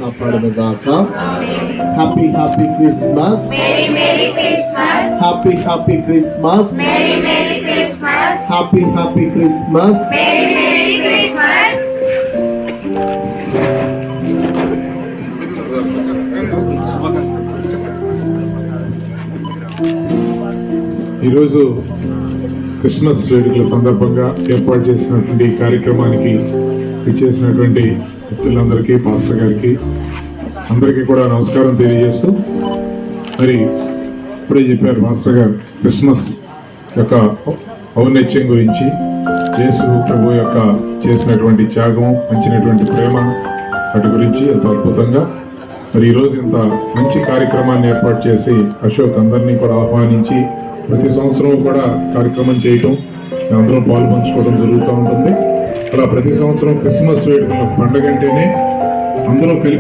కాపాడుగాక. Happy happy Christmas, happy happy Christmas, happy happy Christmas. ఈరోజు Christmas వేడుకల సందర్భంగా ఏర్పాటు చేసినటువంటి ఈ కార్యక్రమానికి ఇచ్చేసినటువంటి వ్యక్తులందరికీ, పాస్టర్ గారికి అందరికీ కూడా నమస్కారం తెలియజేస్తూ, మరి ఇప్పుడే చెప్పారు మాస్టర్ గారు క్రిస్మస్ యొక్క ఔన్నత్యం గురించి, యేసు ప్రభు యొక్క చేసినటువంటి త్యాగం, పంచినటువంటి ప్రేమ, వాటి గురించి ఎంతో అద్భుతంగా మరి ఈరోజు ఇంత మంచి కార్యక్రమాన్ని ఏర్పాటు చేసి అశోక్ అందరినీ కూడా ఆహ్వానించి ప్రతి సంవత్సరం కూడా కార్యక్రమం చేయటం, అందరం పాలు పంచుకోవడం జరుగుతూ ఉంటుంది. అలా ప్రతి సంవత్సరం క్రిస్మస్ వేడుకల పండుగ అంటేనే అందరూ కలిపి